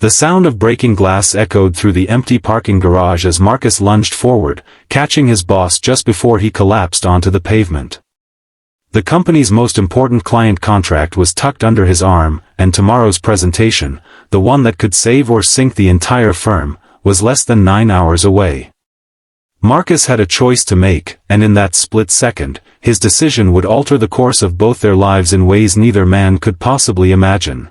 The sound of breaking glass echoed through the empty parking garage as Marcus lunged forward, catching his boss just before he collapsed onto the pavement. The company's most important client contract was tucked under his arm, and tomorrow's presentation, the one that could save or sink the entire firm, was less than 9 hours away. Marcus had a choice to make, and in that split second, his decision would alter the course of both their lives in ways neither man could possibly imagine.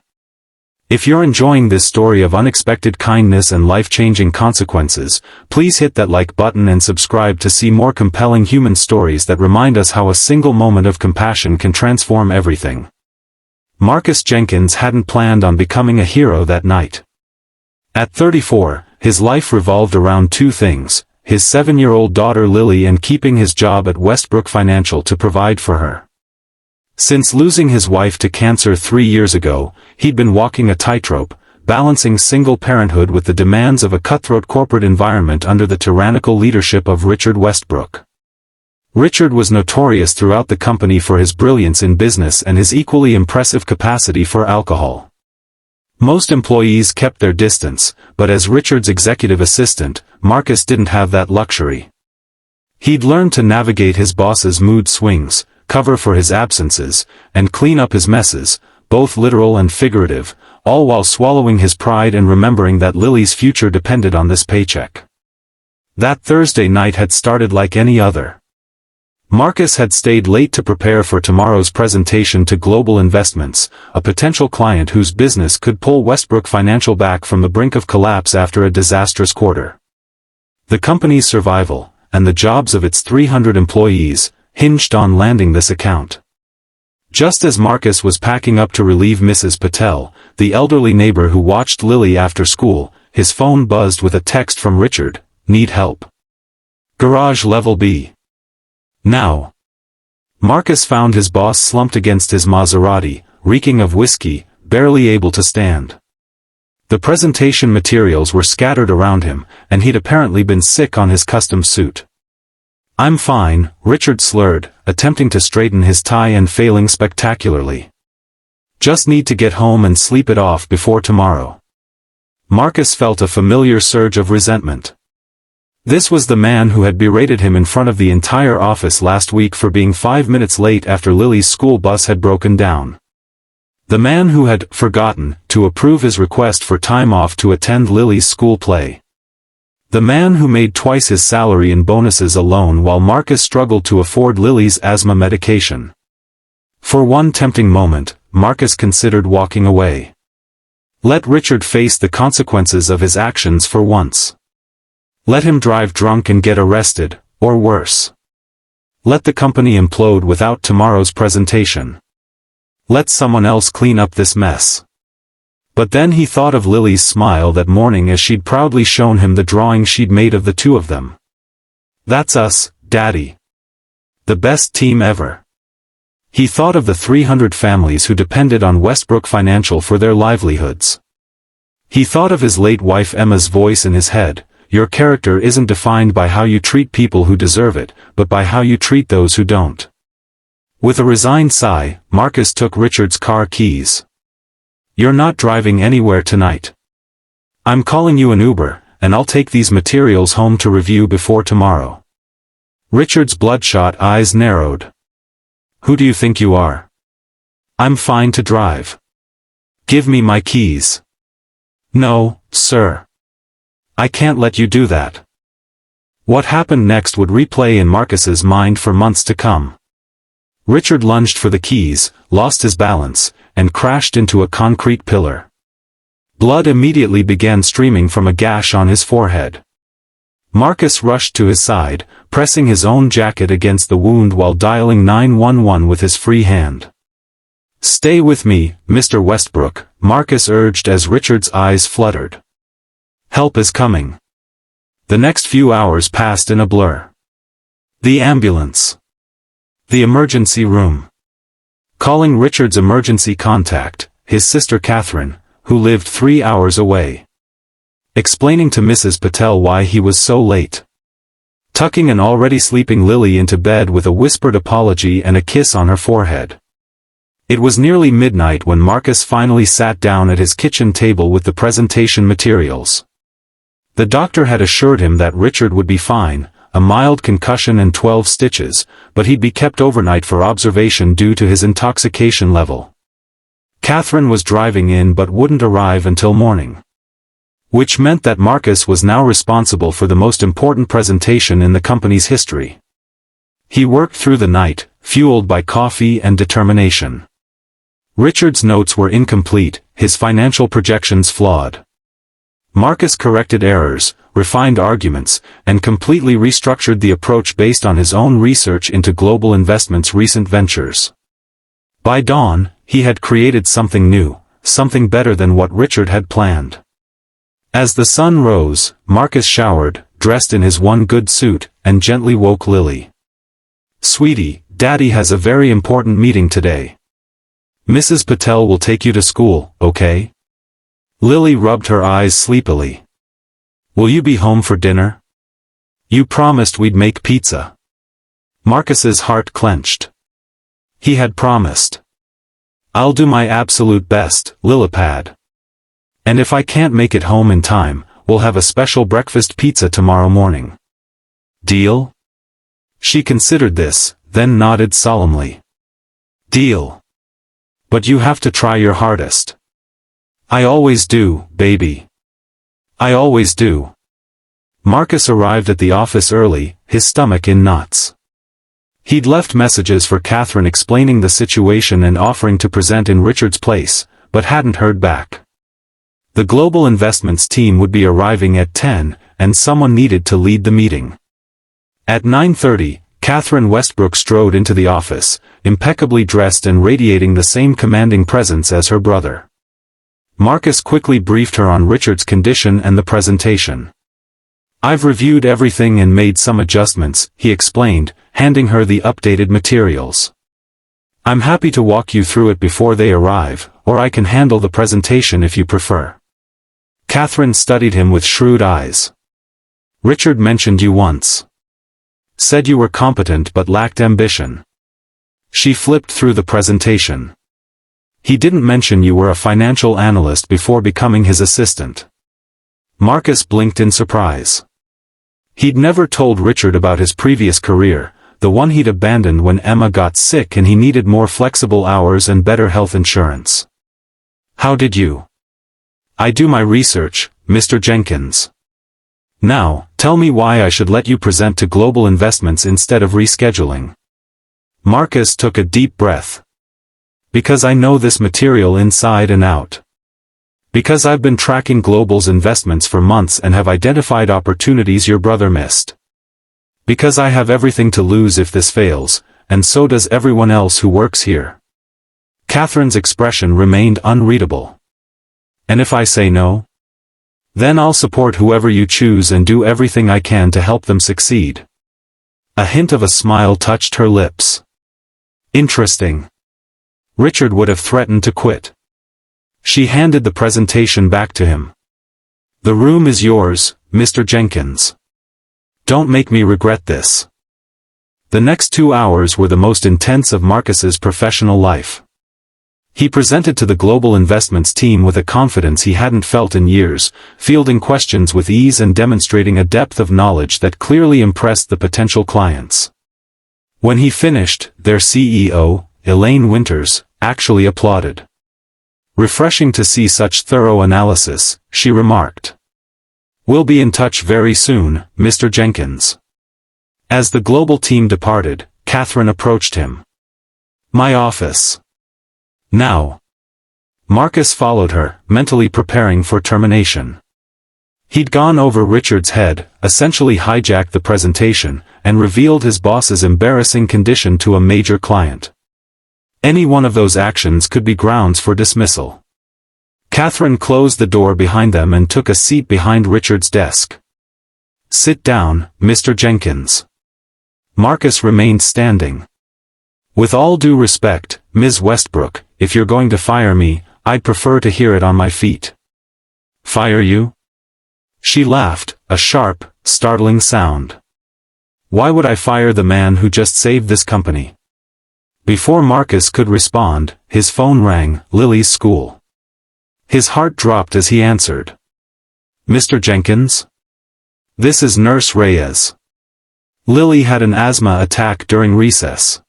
If you're enjoying this story of unexpected kindness and life-changing consequences, please hit that like button and subscribe to see more compelling human stories that remind us how a single moment of compassion can transform everything. Marcus Jenkins hadn't planned on becoming a hero that night. At 34, his life revolved around two things: his 7-year-old daughter Lily and keeping his job at Westbrook Financial to provide for her. Since losing his wife to cancer 3 years ago, he'd been walking a tightrope, balancing single parenthood with the demands of a cutthroat corporate environment under the tyrannical leadership of Richard Westbrook. Richard was notorious throughout the company for his brilliance in business and his equally impressive capacity for alcohol. Most employees kept their distance, but as Richard's executive assistant, Marcus didn't have that luxury. He'd learned to navigate his boss's mood swings, cover for his absences, and clean up his messes, both literal and figurative, all while swallowing his pride and remembering that Lily's future depended on this paycheck. That Thursday night had started like any other. Marcus had stayed late to prepare for tomorrow's presentation to Global Investments, a potential client whose business could pull Westbrook Financial back from the brink of collapse after a disastrous quarter. The company's survival, and the jobs of its 300 employees, hinged on landing this account. Just as Marcus was packing up to relieve Mrs. Patel, the elderly neighbor who watched Lily after school, his phone buzzed with a text from Richard: "Need help. Garage level B. Now." Marcus found his boss slumped against his Maserati, reeking of whiskey, barely able to stand. The presentation materials were scattered around him, and he'd apparently been sick on his custom suit. "I'm fine," Richard slurred, attempting to straighten his tie and failing spectacularly. "Just need to get home and sleep it off before tomorrow." Marcus felt a familiar surge of resentment. This was the man who had berated him in front of the entire office last week for being 5 minutes late after Lily's school bus had broken down. The man who had forgotten to approve his request for time off to attend Lily's school play. The man who made twice his salary in bonuses alone while Marcus struggled to afford Lily's asthma medication. For one tempting moment, Marcus considered walking away. Let Richard face the consequences of his actions for once. Let him drive drunk and get arrested, or worse. Let the company implode without tomorrow's presentation. Let someone else clean up this mess. But then he thought of Lily's smile that morning as she'd proudly shown him the drawing she'd made of the two of them. "That's us, Daddy. The best team ever." He thought of the 300 families who depended on Westbrook Financial for their livelihoods. He thought of his late wife Emma's voice in his head: "Your character isn't defined by how you treat people who deserve it, but by how you treat those who don't." With a resigned sigh, Marcus took Richard's car keys. "You're not driving anywhere tonight. I'm calling you an Uber, and I'll take these materials home to review before tomorrow." Richard's bloodshot eyes narrowed. "Who do you think you are? I'm fine to drive. Give me my keys." "No, sir. I can't let you do that." What happened next would replay in Marcus's mind for months to come. Richard lunged for the keys, lost his balance, and crashed into a concrete pillar. Blood immediately began streaming from a gash on his forehead. Marcus rushed to his side, pressing his own jacket against the wound while dialing 911 with his free hand. "Stay with me, Mr. Westbrook," Marcus urged as Richard's eyes fluttered. "Help is coming." The next few hours passed in a blur. The ambulance. The emergency room. Calling Richard's emergency contact, his sister Catherine, who lived 3 hours away. Explaining to Mrs. Patel why he was so late. Tucking an already sleeping Lily into bed with a whispered apology and a kiss on her forehead. It was nearly midnight when Marcus finally sat down at his kitchen table with the presentation materials. The doctor had assured him that Richard would be fine, a mild concussion and 12 stitches, but he'd be kept overnight for observation due to his intoxication level. Catherine was driving in but wouldn't arrive until morning. Which meant that Marcus was now responsible for the most important presentation in the company's history. He worked through the night, fueled by coffee and determination. Richard's notes were incomplete, his financial projections flawed. Marcus corrected errors, refined arguments, and completely restructured the approach based on his own research into global investments' recent ventures. By dawn, he had created something new, something better than what Richard had planned. As the sun rose, Marcus showered, dressed in his one good suit, and gently woke Lily. "Sweetie, Daddy has a very important meeting today. Mrs. Patel will take you to school, okay?" Lily rubbed her eyes sleepily. "Will you be home for dinner? You promised we'd make pizza." Marcus's heart clenched. He had promised. "I'll do my absolute best, Lillipad. And if I can't make it home in time, we'll have a special breakfast pizza tomorrow morning. Deal?" She considered this, then nodded solemnly. "Deal. But you have to try your hardest." "I always do, baby. I always do." Marcus arrived at the office early, his stomach in knots. He'd left messages for Catherine explaining the situation and offering to present in Richard's place, but hadn't heard back. The global investments team would be arriving at 10, and someone needed to lead the meeting. At 9:30, Catherine Westbrook strode into the office, impeccably dressed and radiating the same commanding presence as her brother. Marcus quickly briefed her on Richard's condition and the presentation. "I've reviewed everything and made some adjustments," he explained, handing her the updated materials. "I'm happy to walk you through it before they arrive, or I can handle the presentation if you prefer." Catherine studied him with shrewd eyes. "Richard mentioned you once. Said you were competent but lacked ambition." She flipped through the presentation. "He didn't mention you were a financial analyst before becoming his assistant." Marcus blinked in surprise. He'd never told Richard about his previous career, the one he'd abandoned when Emma got sick and he needed more flexible hours and better health insurance. "How did you?" "I do my research, Mr. Jenkins. Now, tell me why I should let you present to global investments instead of rescheduling." Marcus took a deep breath. "Because I know this material inside and out. Because I've been tracking Global's investments for months and have identified opportunities your brother missed. Because I have everything to lose if this fails, and so does everyone else who works here." Catherine's expression remained unreadable. "And if I say no? Then I'll support whoever you choose and do everything I can to help them succeed." A hint of a smile touched her lips. "Interesting." Richard would have threatened to quit. She handed the presentation back to him. "The room is yours, Mr. Jenkins. Don't make me regret this." The next 2 hours were the most intense of Marcus's professional life. He presented to the global investments team with a confidence he hadn't felt in years, fielding questions with ease and demonstrating a depth of knowledge that clearly impressed the potential clients. When he finished, their CEO, Elaine Winters, actually applauded. "Refreshing to see such thorough analysis," she remarked. "We'll be in touch very soon, Mr. Jenkins." As the global team departed, Catherine approached him. "My office. Now." Marcus followed her, mentally preparing for termination. He'd gone over Richard's head, essentially hijacked the presentation, and revealed his boss's embarrassing condition to a major client. Any one of those actions could be grounds for dismissal. Catherine closed the door behind them and took a seat behind Richard's desk. "Sit down, Mr. Jenkins." Marcus remained standing. "With all due respect, Ms. Westbrook, if you're going to fire me, I'd prefer to hear it on my feet." "Fire you?" She laughed, a sharp, startling sound. "Why would I fire the man who just saved this company? Before Marcus could respond, his phone rang, Lily's school. His heart dropped as he answered. Mr. Jenkins? This is Nurse Reyes. Lily had an asthma attack during recess.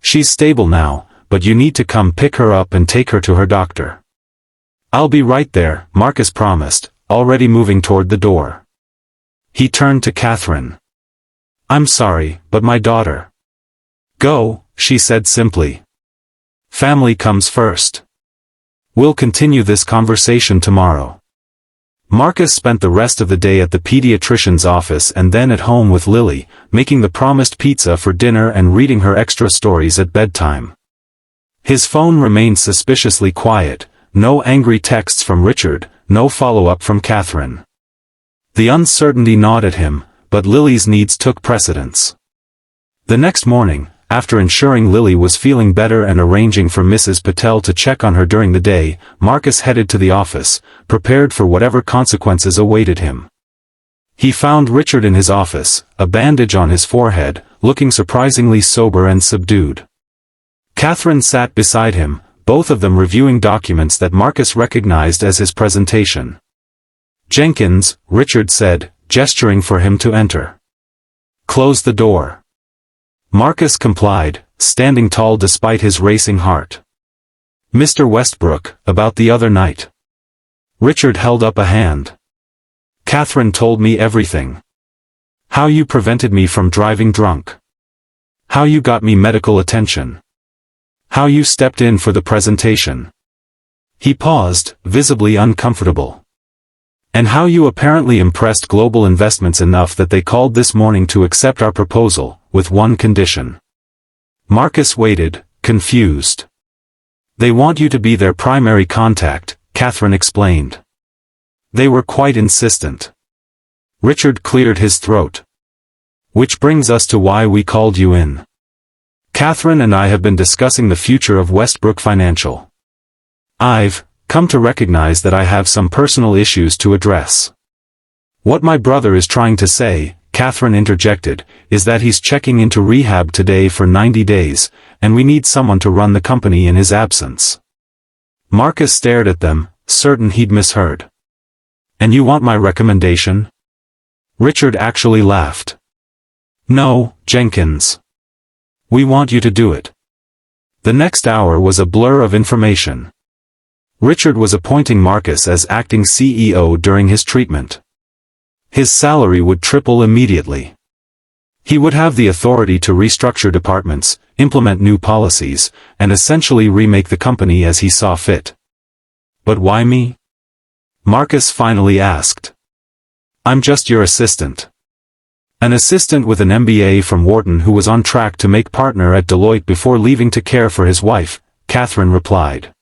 She's stable now, but you need to come pick her up and take her to her doctor. I'll be right there, Marcus promised, already moving toward the door. He turned to Catherine. I'm sorry, but my daughter. Go, she said simply. Family comes first. We'll continue this conversation tomorrow. Marcus spent the rest of the day at the pediatrician's office and then at home with Lily, making the promised pizza for dinner and reading her extra stories at bedtime. His phone remained suspiciously quiet, no angry texts from Richard, no follow-up from Catherine. The uncertainty gnawed at him, but Lily's needs took precedence. The next morning, after ensuring Lily was feeling better and arranging for Mrs. Patel to check on her during the day, Marcus headed to the office, prepared for whatever consequences awaited him. He found Richard in his office, a bandage on his forehead, looking surprisingly sober and subdued. Catherine sat beside him, both of them reviewing documents that Marcus recognized as his presentation. Jenkins, Richard said, gesturing for him to enter. Close the door. Marcus complied, standing tall despite his racing heart. Mr. Westbrook, about the other night. Richard held up a hand. Catherine told me everything. How you prevented me from driving drunk. How you got me medical attention. How you stepped in for the presentation. He paused, visibly uncomfortable. And how you apparently impressed Global Investments enough that they called this morning to accept our proposal, with one condition. Marcus waited, confused. They want you to be their primary contact, Catherine explained. They were quite insistent. Richard cleared his throat. Which brings us to why we called you in. Catherine and I have been discussing the future of Westbrook Financial. I've come to recognize that I have some personal issues to address. What my brother is trying to say, Catherine interjected, is that he's checking into rehab today for 90 days, and we need someone to run the company in his absence. Marcus stared at them, certain he'd misheard. And you want my recommendation? Richard actually laughed. No, Jenkins. We want you to do it. The next hour was a blur of information. Richard was appointing Marcus as acting CEO during his treatment. His salary would triple immediately. He would have the authority to restructure departments, implement new policies, and essentially remake the company as he saw fit. But why me? Marcus finally asked. I'm just your assistant. An assistant with an MBA from Wharton who was on track to make partner at Deloitte before leaving to care for his wife, Catherine replied.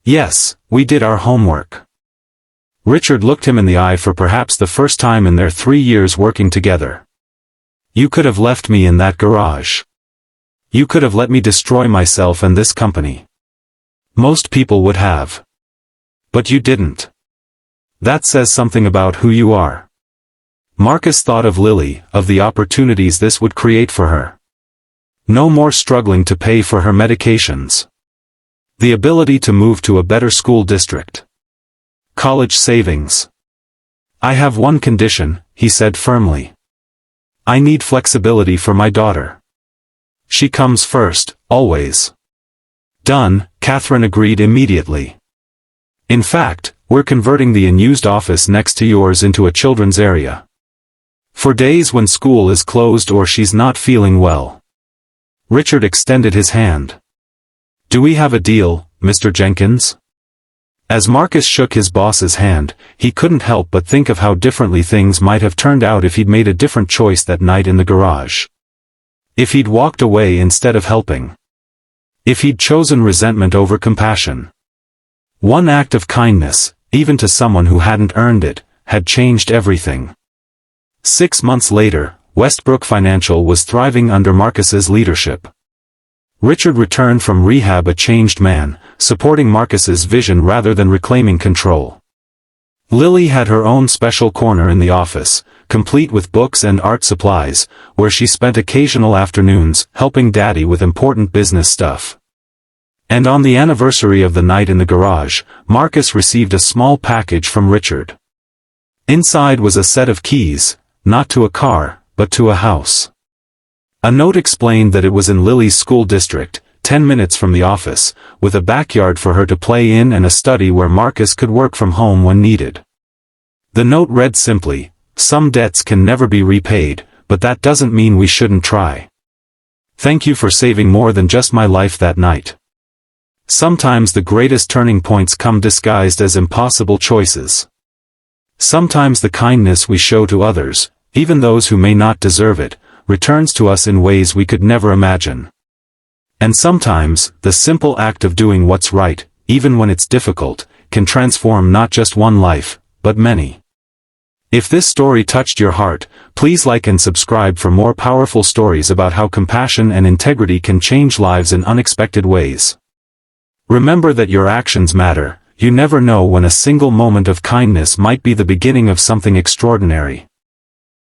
Yes, we did our homework. Richard looked him in the eye for perhaps the first time in their 3 years working together. You could have left me in that garage. You could have let me destroy myself and this company. Most people would have. But you didn't. That says something about who you are. Marcus thought of Lily, of the opportunities this would create for her. No more struggling to pay for her medications. The ability to move to a better school district. College savings. I have one condition, he said firmly. I need flexibility for my daughter. She comes first, always. Done, Catherine agreed immediately. In fact, we're converting the unused office next to yours into a children's area. For days when school is closed or she's not feeling well. Richard extended his hand. Do we have a deal, Mr. Jenkins? As Marcus shook his boss's hand, he couldn't help but think of how differently things might have turned out if he'd made a different choice that night in the garage. If he'd walked away instead of helping. If he'd chosen resentment over compassion. One act of kindness, even to someone who hadn't earned it, had changed everything. 6 months later, Westbrook Financial was thriving under Marcus's leadership. Richard returned from rehab a changed man, supporting Marcus's vision rather than reclaiming control. Lily had her own special corner in the office, complete with books and art supplies, where she spent occasional afternoons helping Daddy with important business stuff. And on the anniversary of the night in the garage, Marcus received a small package from Richard. Inside was a set of keys, not to a car, but to a house. A note explained that it was in Lily's school district, 10 minutes from the office, with a backyard for her to play in and a study where Marcus could work from home when needed. The note read simply, "Some debts can never be repaid, but that doesn't mean we shouldn't try. Thank you for saving more than just my life that night." Sometimes the greatest turning points come disguised as impossible choices. Sometimes the kindness we show to others, even those who may not deserve it, returns to us in ways we could never imagine. And sometimes, the simple act of doing what's right, even when it's difficult, can transform not just one life, but many. If this story touched your heart, please like and subscribe for more powerful stories about how compassion and integrity can change lives in unexpected ways. Remember that your actions matter. You never know when a single moment of kindness might be the beginning of something extraordinary.